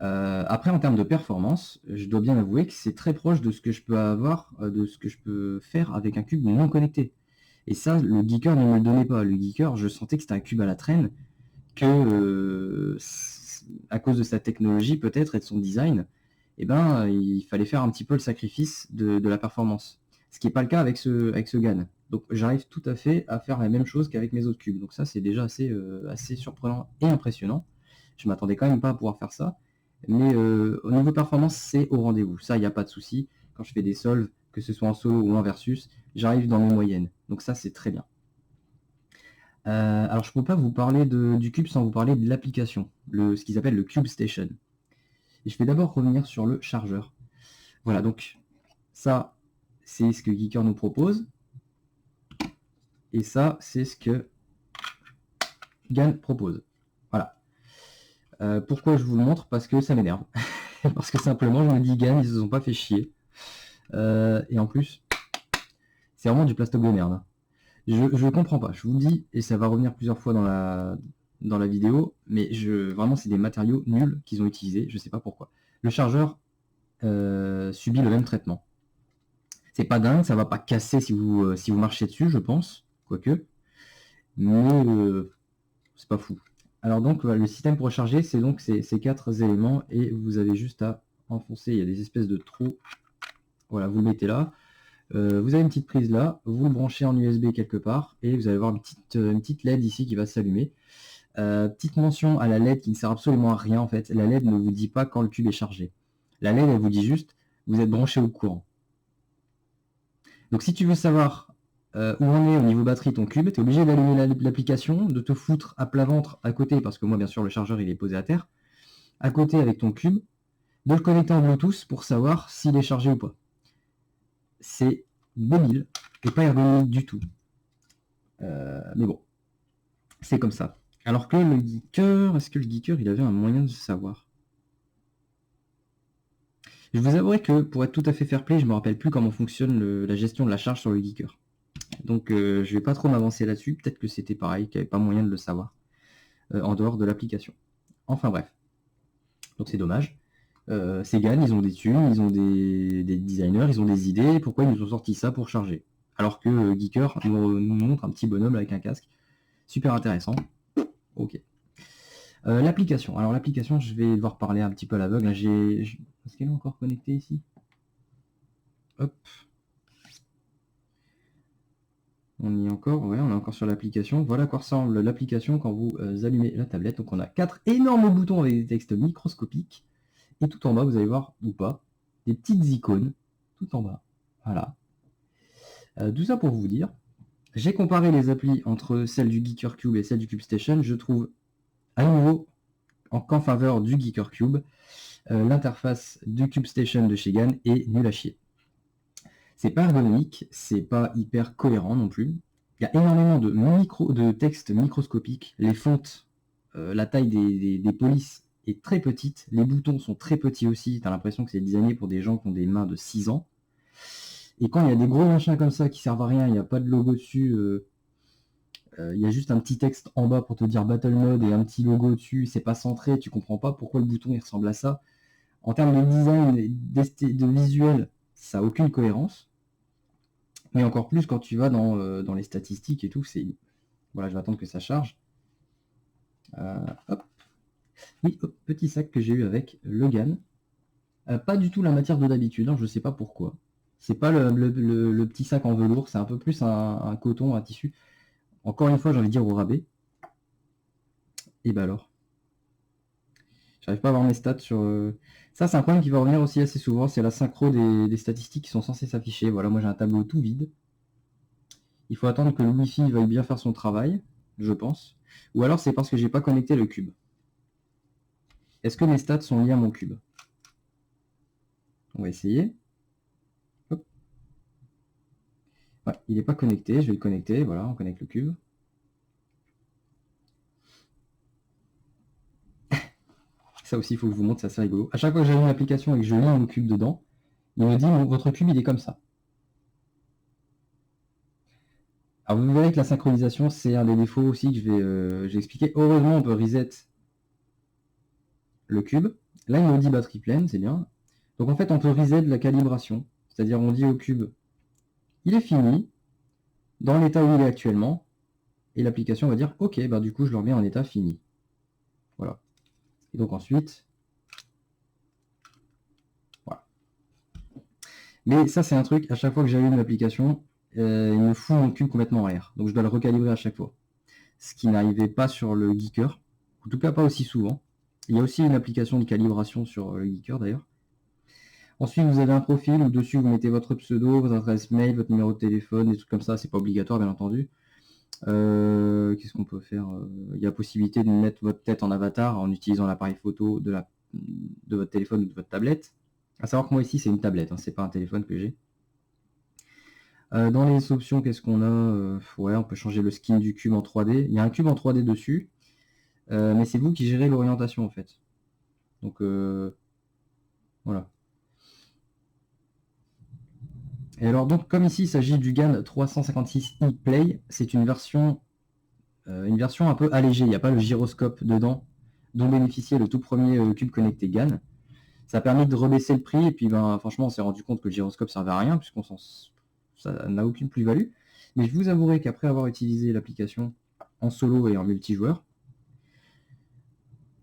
Après, en termes de performance, je dois bien avouer que c'est très proche de ce que je peux avoir, de ce que je peux faire avec un cube non connecté. Et ça, le Geeker ne me le donnait pas. Le Geeker, je sentais que c'était un cube à la traîne, que à cause de sa technologie peut-être et de son design, il fallait faire un petit peu le sacrifice de la performance. Ce qui n'est pas le cas avec ce GAN. Donc j'arrive tout à fait à faire la même chose qu'avec mes autres cubes. Donc ça, c'est déjà assez surprenant et impressionnant. Je m'attendais quand même pas à pouvoir faire ça. Mais au niveau performance, c'est au rendez-vous. Ça, il n'y a pas de souci. Quand je fais des solves, que ce soit en solo ou en versus, j'arrive dans mes moyennes. Donc ça, c'est très bien. Alors je ne peux pas vous parler du cube sans vous parler de l'application, ce qu'ils appellent le Cube Station. Et je vais d'abord revenir sur le chargeur. Voilà, donc ça, c'est ce que Geeker nous propose. Et ça, c'est ce que GAN propose. Voilà. Pourquoi je vous le montre? Parce que ça m'énerve. Parce que simplement, je me dis, GAN, ils se sont pas fait chier. Et en plus, c'est vraiment du plastoc de merde. Je comprends pas. Je vous le dis, et ça va revenir plusieurs fois dans dans la vidéo, mais vraiment c'est des matériaux nuls qu'ils ont utilisés, je sais pas pourquoi. Le chargeur subit le même traitement. C'est pas dingue, ça va pas casser si vous marchez dessus, je pense, quoique, mais c'est pas fou. Alors donc le système pour recharger, c'est donc ces 4 éléments, et vous avez juste à enfoncer, il y a des espèces de trous, voilà, vous le mettez là. Vous avez une petite prise là, vous le branchez en USB quelque part, et vous allez avoir une petite LED ici qui va s'allumer. Petite mention à la LED qui ne sert absolument à rien en fait. La LED ne vous dit pas quand le cube est chargé. La LED, elle vous dit juste, vous êtes branché au courant. Donc si tu veux savoir où on est au niveau batterie ton cube, tu es obligé d'allumer l'application, de te foutre à plat ventre à côté, parce que moi bien sûr le chargeur il est posé à terre, à côté avec ton cube, de le connecter en Bluetooth pour savoir s'il est chargé ou pas. C'est débile et pas ergonomique du tout. Mais bon, c'est comme ça. Alors que le geeker, est-ce que le geeker il avait un moyen de savoir? Je vous avouerai que pour être tout à fait fair play, je me rappelle plus comment fonctionne la gestion de la charge sur le geeker. Donc je vais pas trop m'avancer là-dessus, peut-être que c'était pareil, qu'il n'y avait pas moyen de le savoir en dehors de l'application. Enfin bref. Donc c'est dommage. Segan, ils ont des thunes, ils ont des designers, ils ont des idées, pourquoi ils nous ont sorti ça pour charger? Alors que Geeker nous montre un petit bonhomme avec un casque. Super intéressant. Ok. L'application. Alors l'application, je vais devoir parler un petit peu à l'aveugle. Est-ce qu'elle est encore connectée ici? Hop. On y est encore, ouais, on est encore sur l'application. Voilà à quoi ressemble l'application quand vous allumez la tablette. Donc on a 4 énormes boutons avec des textes microscopiques. Et tout en bas, vous allez voir, ou pas, des petites icônes, tout en bas. Voilà. Tout ça pour vous dire, j'ai comparé les applis entre celles du Geeker Cube et celles du CubeStation. Je trouve à nouveau qu'en faveur du Geeker Cube. L'interface du CubeStation de chez GAN est nulle à chier. C'est pas ergonomique, c'est pas hyper cohérent non plus. Il y a énormément de textes microscopiques. Les fontes, la taille des polices est très petite. Les boutons sont très petits aussi. Tu as l'impression que c'est designé pour des gens qui ont des mains de 6 ans. Et quand il y a des gros machins comme ça qui servent à rien, il n'y a pas de logo dessus, il y a juste un petit texte en bas pour te dire Battle Mode et un petit logo dessus, c'est pas centré, tu comprends pas pourquoi le bouton il ressemble à ça. En termes de design, de visuel, ça n'a aucune cohérence. Mais encore plus quand tu vas dans les statistiques et tout, c'est... Voilà, je vais attendre que ça charge. Hop. Oui, hop, petit sac que j'ai eu avec le GAN. Pas du tout la matière de d'habitude, hein, je sais pas pourquoi. C'est pas le petit sac en velours, c'est un peu plus un coton, un tissu. Encore une fois, j'ai envie de dire au rabais. Et bah alors. J'arrive pas à voir mes stats sur... Ça, c'est un problème qui va revenir aussi assez souvent, c'est la synchro des statistiques qui sont censées s'afficher. Voilà, moi j'ai un tableau tout vide. Il faut attendre que le Wi-Fi veuille bien faire son travail, je pense. Ou alors c'est parce que j'ai pas connecté le cube. Est-ce que mes stats sont liés à mon cube? On va essayer. Hop. Ouais, il n'est pas connecté, je vais le connecter. Voilà, on connecte le cube. Ça aussi, il faut que je vous montre, c'est assez rigolo. À chaque fois que j'allume l'application et que je lis mon cube dedans, il me dit votre cube il est comme ça. Alors vous verrez que la synchronisation, c'est un des défauts aussi que j'ai expliqué. Heureusement, on peut reset le cube. Là, il me dit batterie pleine, c'est bien. Donc en fait, on peut reset la calibration. C'est-à-dire, on dit au cube, il est fini, dans l'état où il est actuellement, et l'application va dire, ok, bah du coup, je le remets en état fini. Voilà. Et donc ensuite, voilà. Mais ça, c'est un truc, à chaque fois que j'allume l'application, il me fout mon cube complètement en l'air. Donc je dois le recalibrer à chaque fois. Ce qui n'arrivait pas sur le Geeker. En tout cas, pas aussi souvent. Il y a aussi une application de calibration sur le Geeker d'ailleurs. Ensuite, vous avez un profil où dessus vous mettez votre pseudo, votre adresse mail, votre numéro de téléphone, des trucs comme ça. C'est pas obligatoire, bien entendu. Qu'est-ce qu'on peut faire? Il y a possibilité de mettre votre tête en avatar en utilisant l'appareil photo de votre téléphone ou de votre tablette. À savoir que moi ici c'est une tablette, hein, c'est pas un téléphone que j'ai. Dans les options, qu'est-ce qu'on a? Ouais, on peut changer le skin du cube en 3D. Il y a un cube en 3D dessus, mais c'est vous qui gérez l'orientation en fait. Donc voilà. Et alors donc comme ici il s'agit du GAN 356i Play, c'est une version une version un peu allégée. Il n'y a pas le gyroscope dedans, dont bénéficiait le tout premier cube connecté GAN. Ça a permis de rebaisser le prix, et puis franchement, on s'est rendu compte que le gyroscope servait à rien, ça n'a aucune plus-value. Mais je vous avouerai qu'après avoir utilisé l'application en solo et en multijoueur,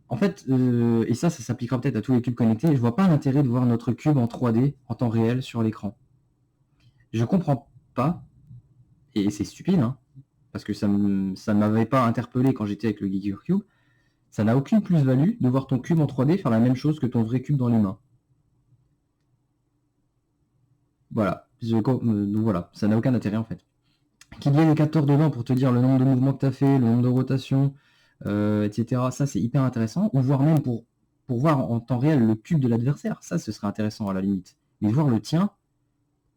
en fait, et ça s'appliquera peut-être à tous les cubes connectés, je vois pas l'intérêt de voir notre cube en 3D en temps réel sur l'écran. Je comprends pas, et c'est stupide, hein, parce que ça ne m'avait pas interpellé quand j'étais avec le Geeker Cube. Ça n'a aucune plus-value de voir ton cube en 3D faire la même chose que ton vrai cube dans les mains. Voilà. Donc voilà, ça n'a aucun intérêt en fait. Qu'il y ait des capteurs dedans pour te dire le nombre de mouvements que tu as fait, le nombre de rotations, etc. Ça, c'est hyper intéressant. Ou voire même pour voir en temps réel le cube de l'adversaire. Ça, ce serait intéressant à la limite. Mais voir le tien,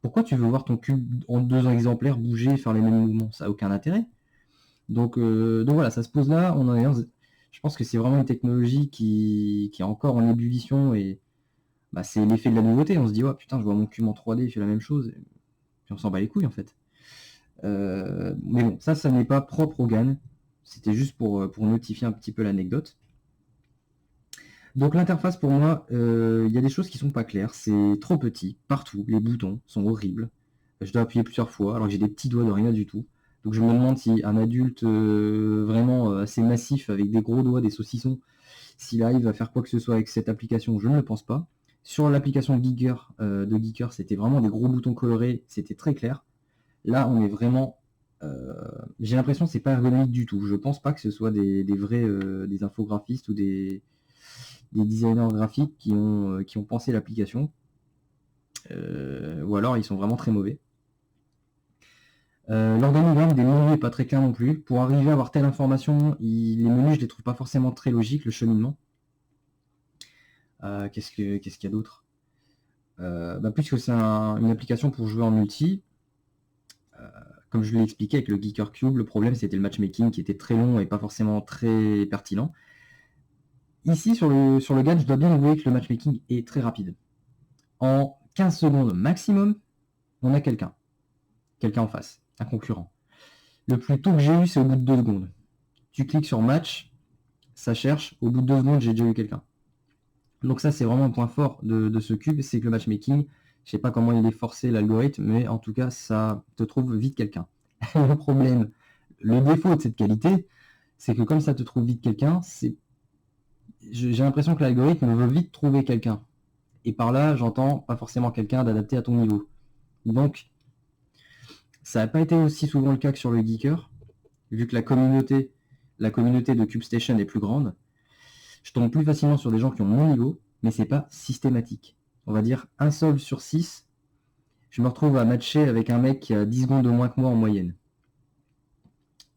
pourquoi tu veux voir ton cube en 2 exemplaires bouger, faire les mêmes mouvements? Ça n'a aucun intérêt. Donc voilà, ça se pose là. Je pense que c'est vraiment une technologie qui est encore en ébullition et c'est l'effet de la nouveauté. On se dit, oh putain, je vois mon cube en 3D, il fait la même chose. Et puis on s'en bat les couilles en fait. Mais bon, ça n'est pas propre au GAN. C'était juste pour notifier un petit peu l'anecdote. Donc l'interface pour moi, il y a des choses qui sont pas claires. C'est trop petit, partout. Les boutons sont horribles. Je dois appuyer plusieurs fois, alors que j'ai des petits doigts de rien du tout. Donc je me demande si un adulte vraiment assez massif, avec des gros doigts, des saucissons, s'il arrive à faire quoi que ce soit avec cette application, je ne le pense pas. Sur l'application de Geeker, c'était vraiment des gros boutons colorés, c'était très clair. Là, on est vraiment... j'ai l'impression que c'est pas ergonomique du tout. Je pense pas que ce soit des vrais des infographistes ou des designers graphiques qui ont pensé l'application. Ou alors ils sont vraiment très mauvais. L'organigramme des menus n'est pas très clair non plus. Pour arriver à avoir telle information, les menus je les trouve pas forcément très logiques, le cheminement. Qu'est-ce qu'il y a d'autre? Puisque c'est une application pour jouer en multi, comme je l'ai expliqué avec le Geeker Cube, le problème c'était le matchmaking qui était très long et pas forcément très pertinent. Ici sur le GAN, je dois bien avouer que le matchmaking est très rapide. En 15 secondes maximum, on a quelqu'un en face, un concurrent. Le plus tôt que j'ai eu, c'est au bout de 2 secondes. Tu cliques sur match, ça cherche, au bout de 2 secondes, j'ai déjà eu quelqu'un. Donc ça, c'est vraiment un point fort de ce cube, c'est que le matchmaking, je sais pas comment il est forcé l'algorithme, mais en tout cas, ça te trouve vite quelqu'un. Le problème, le défaut de cette qualité, c'est que comme ça te trouve vite quelqu'un, j'ai l'impression que l'algorithme veut vite trouver quelqu'un. Et par là, j'entends pas forcément quelqu'un d'adapté à ton niveau. Donc, ça n'a pas été aussi souvent le cas que sur le Geeker, vu que la communauté de CubeStation est plus grande. Je tombe plus facilement sur des gens qui ont mon niveau, mais c'est pas systématique. On va dire 1 solve sur 6, je me retrouve à matcher avec un mec qui a 10 secondes de moins que moi en moyenne.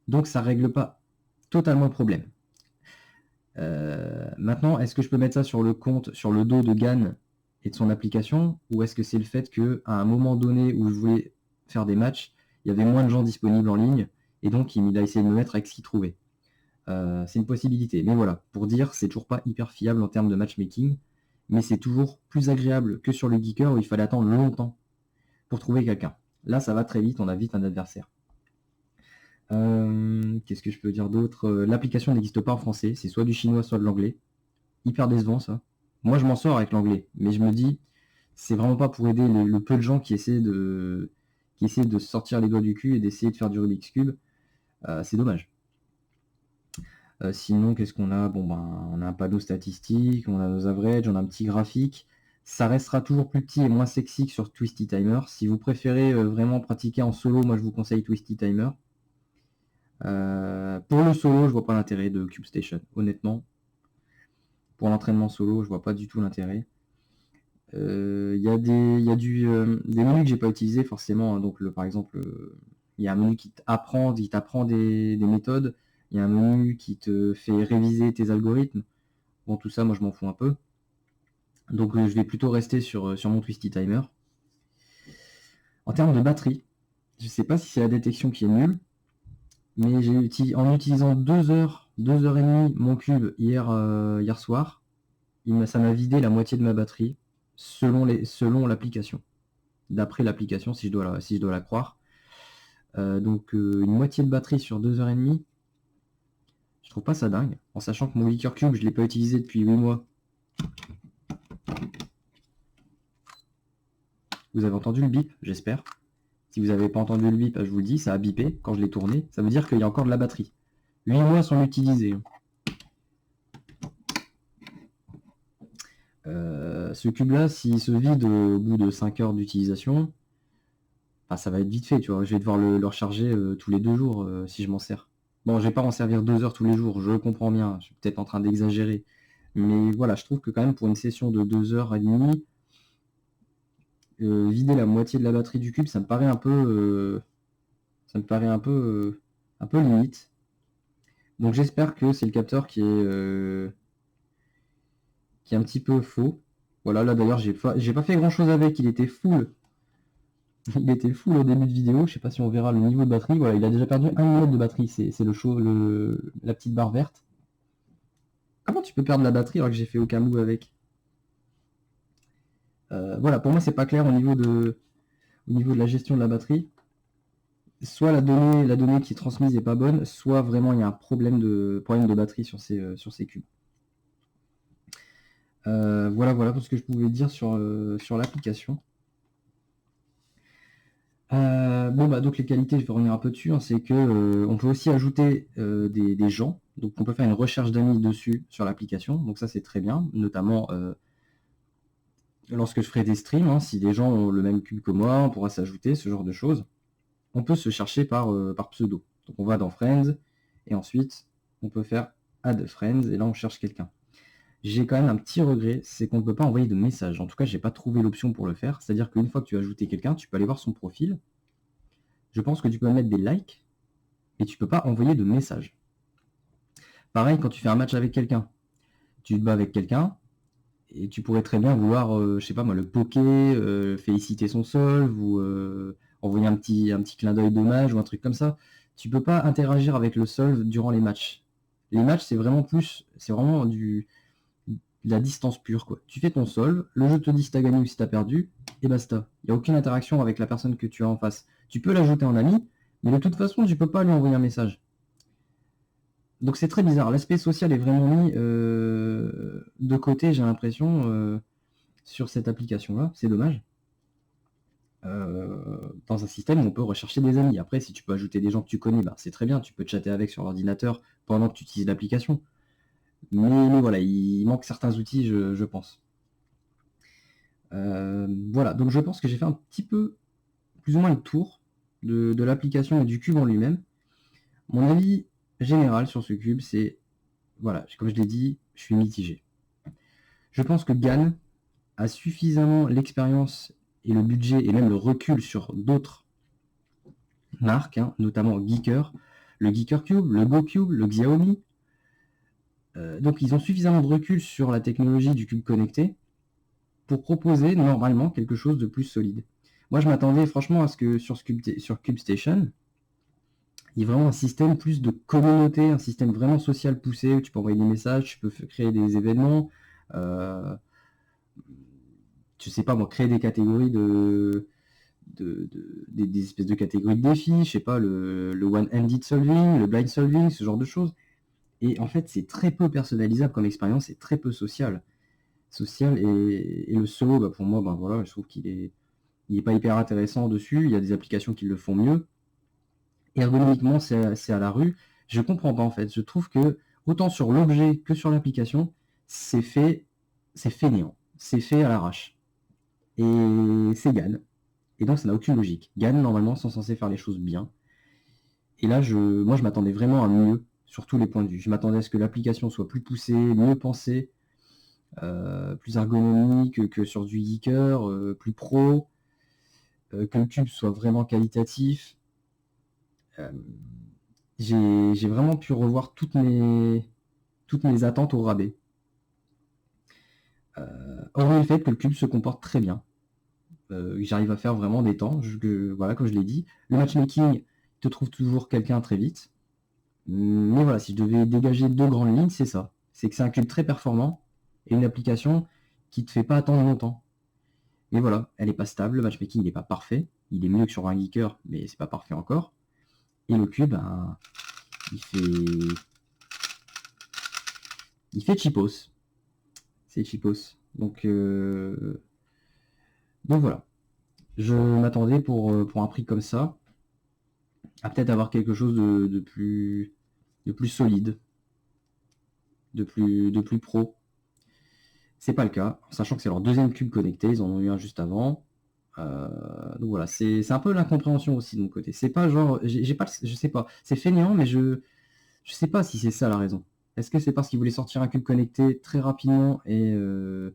Donc ça règle pas totalement le problème. Maintenant, est-ce que je peux mettre ça sur le compte, sur le dos de GAN et de son application, ou est-ce que c'est le fait qu'à un moment donné où je voulais faire des matchs, il y avait moins de gens disponibles en ligne, et donc il a essayé de me mettre avec ce qu'il trouvait. C'est une possibilité, mais voilà, pour dire, c'est toujours pas hyper fiable en termes de matchmaking, mais c'est toujours plus agréable que sur le Geeker où il fallait attendre longtemps pour trouver quelqu'un. Là, ça va très vite, on a vite un adversaire. Qu'est-ce que je peux dire d'autre? L'application n'existe pas en français, c'est soit du chinois, soit de l'anglais. Hyper décevant ça. Moi, je m'en sors avec l'anglais, mais je me dis, c'est vraiment pas pour aider le peu de gens qui essaient de sortir les doigts du cul et d'essayer de faire du Rubik's Cube. C'est dommage. Sinon, qu'est-ce qu'on a? Bon, on a un panneau statistique, on a nos averages, on a un petit graphique. Ça restera toujours plus petit et moins sexy que sur Twisty Timer. Si vous préférez vraiment pratiquer en solo, moi je vous conseille Twisty Timer. Pour le solo, je vois pas l'intérêt de CubeStation, honnêtement. Pour l'entraînement solo, je vois pas du tout l'intérêt. Il y a des menus que j'ai pas utilisés forcément. Donc par exemple, il y a un menu qui t'apprend des méthodes. Il y a un menu qui te fait réviser tes algorithmes. Bon, tout ça, moi je m'en fous un peu. Donc je vais plutôt rester sur mon Twisty Timer. En termes de batterie, je sais pas si c'est la détection qui est nulle, mais en utilisant 2 heures et demie mon cube hier soir, ça m'a vidé la moitié de ma batterie selon l'application. D'après l'application, si je dois la croire. Donc une moitié de batterie sur 2 heures et demie. Je trouve pas ça dingue, en sachant que mon Geeker Cube, je l'ai pas utilisé depuis 8 mois. Vous avez entendu le bip, j'espère. Si vous n'avez pas entendu le bip, je vous le dis, ça a bipé quand je l'ai tourné. Ça veut dire qu'il y a encore de la batterie. 8 mois sans l'utiliser. Ce cube-là, s'il se vide au bout de 5 heures d'utilisation, bah, ça va être vite fait, tu vois. Je vais devoir le recharger tous les 2 jours si je m'en sers. Bon, je vais pas en servir 2 heures tous les jours, je le comprends bien. Je suis peut-être en train d'exagérer. Mais voilà, je trouve que quand même pour une session de 2h30, vider la moitié de la batterie du cube, ça me paraît un peu, un peu limite. Donc j'espère que c'est le capteur qui est un petit peu faux. Voilà, là d'ailleurs j'ai pas fait grand chose avec, il était full. Il était full au début de vidéo, je sais pas si on verra le niveau de batterie. Voilà, il a déjà perdu 1 minute de batterie, c'est la petite barre verte. Comment tu peux perdre la batterie alors que j'ai fait aucun move avec? Voilà, pour moi c'est pas clair au niveau de la gestion de la batterie. Soit la donnée qui est transmise n'est pas bonne, soit vraiment il y a un problème de batterie sur ces cubes. Voilà tout ce que je pouvais dire sur l'application. Donc les qualités, je vais revenir un peu dessus, hein, c'est que on peut aussi ajouter des gens, donc on peut faire une recherche d'amis dessus sur l'application, donc ça c'est très bien, notamment lorsque je ferai des streams, hein, si des gens ont le même cube que moi, on pourra s'ajouter, ce genre de choses. On peut se chercher par pseudo. Donc on va dans Friends, et ensuite on peut faire Add Friends, et là on cherche quelqu'un. J'ai quand même un petit regret, c'est qu'on ne peut pas envoyer de message. En tout cas, j'ai pas trouvé l'option pour le faire. C'est-à-dire qu'une fois que tu as ajouté quelqu'un, tu peux aller voir son profil. Je pense que tu peux mettre des likes, et tu peux pas envoyer de message. Pareil, quand tu fais un match avec quelqu'un, tu te bats avec quelqu'un, et tu pourrais très bien vouloir, je sais pas moi, le poker, féliciter son solve, ou envoyer un petit clin d'œil d'hommage, ou un truc comme ça. Tu peux pas interagir avec le solve durant les matchs. Les matchs, c'est vraiment de la distance pure, quoi. Tu fais ton solve, le jeu te dit si t'as gagné ou si t'as perdu, et basta. Il n'y a aucune interaction avec la personne que tu as en face. Tu peux l'ajouter en ami, mais de toute façon, tu peux pas lui envoyer un message. Donc c'est très bizarre. L'aspect social est vraiment mis de côté, j'ai l'impression, sur cette application-là. C'est dommage. Dans un système où on peut rechercher des amis. Après, si tu peux ajouter des gens que tu connais, bah, c'est très bien. Tu peux chatter avec sur l'ordinateur pendant que tu utilises l'application. Mais voilà, il manque certains outils, je pense. Voilà, donc je pense que j'ai fait un petit peu, plus ou moins le tour de l'application et du cube en lui-même. Mon avis général sur ce cube, c'est, voilà, comme je l'ai dit, je suis mitigé. Je pense que GAN a suffisamment l'expérience et le budget et même le recul sur d'autres marques, hein, notamment Geeker, le Geeker Cube, le GoCube, le Xiaomi. Donc ils ont suffisamment de recul sur la technologie du cube connecté pour proposer normalement quelque chose de plus solide. Moi je m'attendais franchement à ce que sur CubeStation, il y ait vraiment un système plus de communauté, un système vraiment social poussé, où tu peux envoyer des messages, tu peux créer des événements, je sais pas moi, créer des catégories des espèces de catégories de défis, je sais pas, le one-handed solving, le blind solving, ce genre de choses. Et en fait, c'est très peu personnalisable comme expérience, c'est très peu social. Et le solo, bah, pour moi, bah, voilà, je trouve qu'il est pas hyper intéressant dessus. Il y a des applications qui le font mieux. Ergonomiquement, c'est à la rue. Je comprends pas en fait. Je trouve que autant sur l'objet que sur l'application, c'est fainéant. C'est fait à l'arrache. Et c'est GAN. Et donc ça n'a aucune logique. GAN, normalement, sont censés faire les choses bien. Et là, moi, je m'attendais vraiment à mieux sur tous les points de vue. Je m'attendais à ce que l'application soit plus poussée, mieux pensée, plus ergonomique que sur du Geeker, plus pro, que le cube soit vraiment qualitatif. J'ai vraiment pu revoir toutes mes attentes au rabais. Hormis le fait que le cube se comporte très bien. J'arrive à faire vraiment des temps. Voilà, comme je l'ai dit. Le matchmaking te trouve toujours quelqu'un très vite. Mais voilà, si je devais dégager 2 grandes lignes, c'est ça. C'est que c'est un cube très performant et une application qui ne te fait pas attendre longtemps. Mais voilà, elle n'est pas stable, le matchmaking n'est pas parfait. Il est mieux que sur un Geeker, mais c'est pas parfait encore. Et le cube, ben, il fait Il fait cheapos. C'est cheapos. Donc voilà. Je m'attendais pour un prix comme ça à peut-être avoir quelque chose de plus solide, de plus pro. C'est pas le cas, sachant que c'est leur deuxième cube connecté, ils en ont eu un juste avant. Donc voilà, c'est un peu l'incompréhension aussi de mon côté. C'est pas genre, je sais pas, c'est fainéant, mais je sais pas si c'est ça la raison. Est-ce que c'est parce qu'ils voulaient sortir un cube connecté très rapidement et je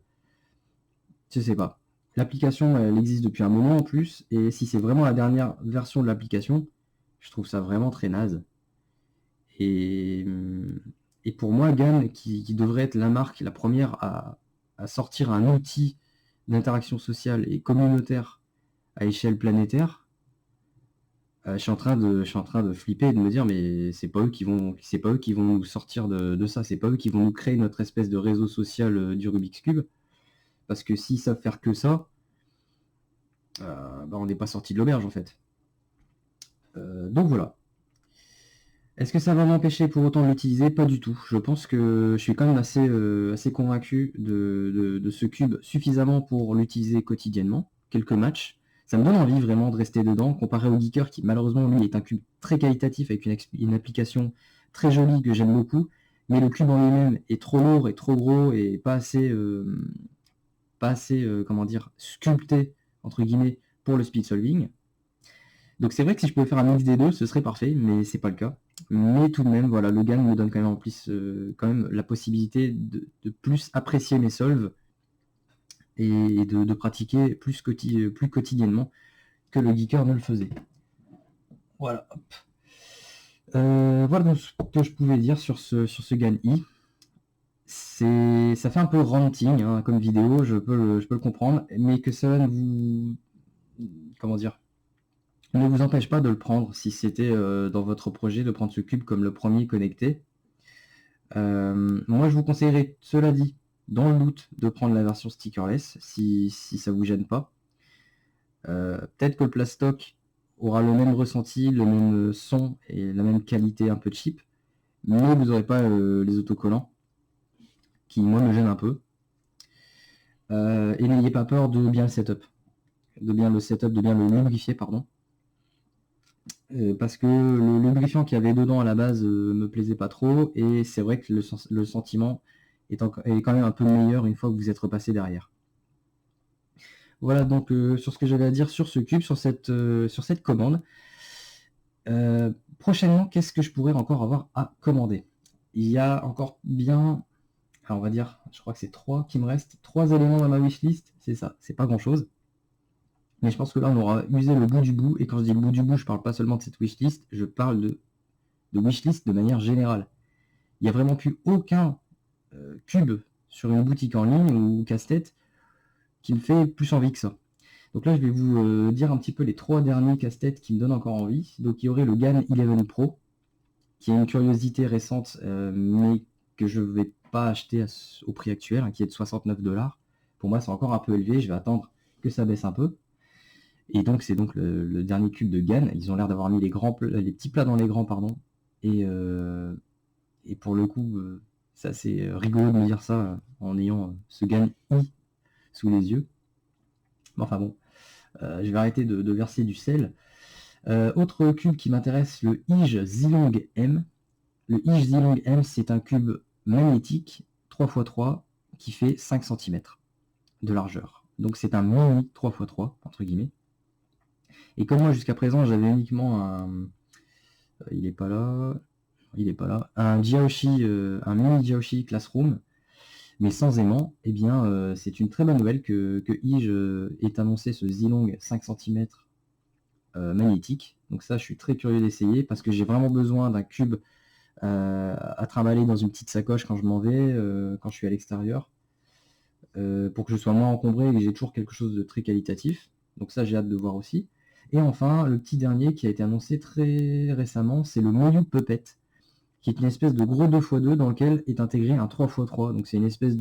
sais pas. L'application, elle existe depuis un moment en plus, et si c'est vraiment la dernière version de l'application, je trouve ça vraiment très naze. Et, et pour moi, GAN, qui devrait être la marque, la première à sortir un outil d'interaction sociale et communautaire à échelle planétaire, je suis en train de flipper et de me dire mais c'est pas eux qui vont nous sortir de ça, c'est pas eux qui vont nous créer notre espèce de réseau social du Rubik's Cube, parce que s'ils savent faire que ça, on n'est pas sorti de l'auberge en fait. Donc voilà. Est-ce que ça va m'empêcher pour autant de l'utiliser? Pas du tout. Je pense que je suis quand même assez convaincu de ce cube suffisamment pour l'utiliser quotidiennement. Quelques matchs. Ça me donne envie vraiment de rester dedans, comparé au Geeker qui malheureusement lui est un cube très qualitatif avec une application très jolie que j'aime beaucoup. Mais le cube en lui-même est trop lourd et trop gros et pas assez comment dire, sculpté entre guillemets pour le speed solving. Donc c'est vrai que si je pouvais faire un mix des deux, ce serait parfait, mais c'est pas le cas. Mais tout de même, voilà, le GAN me donne quand même en plus quand même la possibilité de plus apprécier mes solves et de pratiquer plus quotidiennement que le Geeker ne le faisait. Voilà. Voilà donc ce que je pouvais dire sur ce GAN I. Ça fait un peu ranting hein, comme vidéo, je peux le comprendre, mais que cela ne vous... Comment dire, ne vous empêche pas de le prendre si c'était dans votre projet de prendre ce cube comme le premier connecté. Moi je vous conseillerais, cela dit, dans le doute, de prendre la version stickerless si ça vous gêne pas. Peut-être que le plastoc aura le même ressenti, le même son et la même qualité un peu cheap, mais vous n'aurez pas les autocollants qui moi me gênent un peu. Et n'ayez pas peur de bien le setup, de bien le lubrifier, pardon. Parce que le lubrifiant qu'il y avait dedans à la base me plaisait pas trop, et c'est vrai que le sentiment est quand même un peu meilleur une fois que vous êtes repassé derrière. Voilà donc sur ce que j'avais à dire sur ce cube, sur cette commande. Prochainement, qu'est-ce que je pourrais encore avoir à commander? Il y a encore bien, alors on va dire, je crois que c'est 3 qui me restent, 3 éléments dans ma wishlist, c'est ça, c'est pas grand chose. Mais je pense que là, on aura usé le bout du bout. Et quand je dis le bout du bout, je parle pas seulement de cette wishlist, je parle de wishlist de manière générale. Il n'y a vraiment plus aucun cube sur une boutique en ligne ou casse-tête qui me fait plus envie que ça. Donc là, je vais vous dire un petit peu les 3 derniers casse-têtes qui me donnent encore envie. Donc il y aurait le GAN 11 Pro, qui est une curiosité récente, mais que je ne vais pas acheter au prix actuel, hein, qui est de 69$. Pour moi, c'est encore un peu élevé. Je vais attendre que ça baisse un peu. Et donc c'est donc le dernier cube de GAN. Ils ont l'air d'avoir mis les petits plats dans les grands, pardon. Et pour le coup, c'est assez rigolo de me dire ça en ayant ce GAN I sous les yeux. Enfin bon, je vais arrêter de verser du sel. Autre cube qui m'intéresse, le IJ Zilong M. Le IJ Zilong M, c'est un cube magnétique 3x3 qui fait 5 cm de largeur. Donc c'est un mini 3x3, entre guillemets. Et comme moi jusqu'à présent j'avais uniquement un... il est pas là, un Jiaoshi, un mini Jiaoshi Classroom, mais sans aimant, eh bien c'est une très bonne nouvelle que IJ ait annoncé ce Zilong 5 cm magnétique. Donc ça je suis très curieux d'essayer parce que j'ai vraiment besoin d'un cube à trimballer dans une petite sacoche quand je m'en vais, quand je suis à l'extérieur, pour que je sois moins encombré et que j'ai toujours quelque chose de très qualitatif. Donc ça j'ai hâte de voir aussi. Et enfin, le petit dernier qui a été annoncé très récemment, c'est le Moyu Puppet, qui est une espèce de gros 2x2 dans lequel est intégré un 3x3. Donc c'est une espèce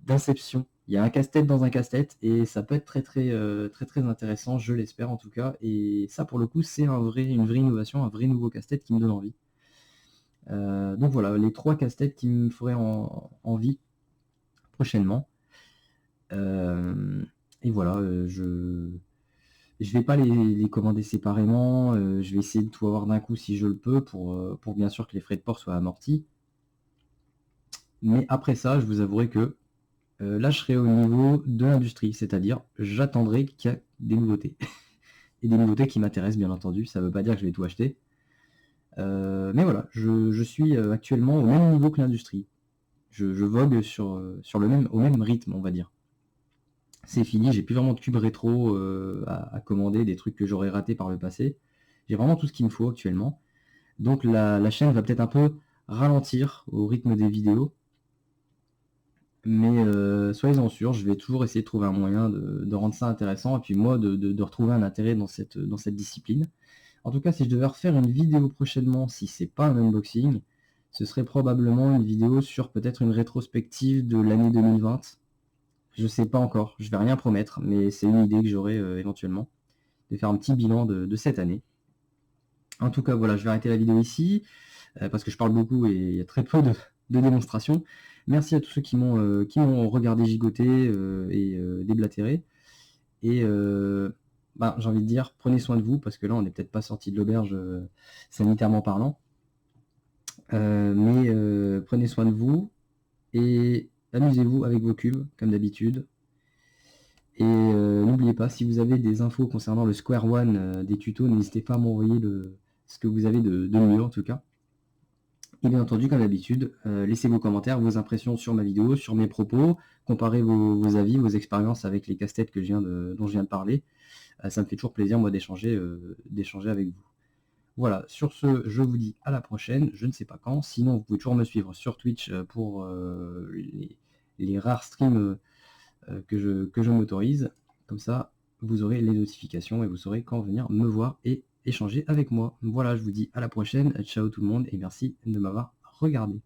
d'inception. Il y a un casse-tête dans un casse-tête et ça peut être très intéressant, je l'espère en tout cas. Et ça pour le coup c'est une vraie innovation, un vrai nouveau casse-tête qui me donne envie. Donc voilà, les 3 casse-têtes qui me feraient envie prochainement. Et voilà, je vais pas les commander séparément, je vais essayer de tout avoir d'un coup si je le peux pour bien sûr que les frais de port soient amortis. Mais après ça, je vous avouerai que là, je serai au niveau de l'industrie, c'est-à-dire j'attendrai qu'il y a des nouveautés. Et des nouveautés qui m'intéressent, bien entendu. Ça ne veut pas dire que je vais tout acheter. Mais voilà, je suis actuellement au même niveau que l'industrie. Je vogue sur au même rythme, on va dire. C'est fini, j'ai plus vraiment de cubes rétro à commander, des trucs que j'aurais ratés par le passé. J'ai vraiment tout ce qu'il me faut actuellement. Donc la chaîne va peut-être un peu ralentir au rythme des vidéos. Mais soyez-en sûrs, je vais toujours essayer de trouver un moyen de rendre ça intéressant et puis moi de retrouver un intérêt dans cette discipline. En tout cas, si je devais refaire une vidéo prochainement, si c'est pas un unboxing, ce serait probablement une vidéo sur peut-être une rétrospective de l'année 2020. Je sais pas encore, je vais rien promettre, mais c'est une idée que j'aurais éventuellement, de faire un petit bilan de cette année. En tout cas, voilà, je vais arrêter la vidéo ici, parce que je parle beaucoup et il y a très peu de démonstrations. Merci à tous ceux qui m'ont regardé gigoter et déblatérer. Et j'ai envie de dire, prenez soin de vous, parce que là, on n'est peut-être pas sorti de l'auberge sanitairement parlant. Mais prenez soin de vous et amusez-vous avec vos cubes, comme d'habitude. Et n'oubliez pas, si vous avez des infos concernant le Square One, des tutos, n'hésitez pas à m'envoyer ce que vous avez de mieux en tout cas. Et bien entendu, comme d'habitude, laissez vos commentaires, vos impressions sur ma vidéo, sur mes propos, comparez vos avis, vos expériences avec les casse-têtes dont je viens de parler. Ça me fait toujours plaisir, moi, d'échanger avec vous. Voilà, sur ce, je vous dis à la prochaine, je ne sais pas quand. Sinon, vous pouvez toujours me suivre sur Twitch pour les rares streams que je m'autorise. Comme ça, vous aurez les notifications et vous saurez quand venir me voir et échanger avec moi. Voilà, je vous dis à la prochaine. Ciao tout le monde et merci de m'avoir regardé.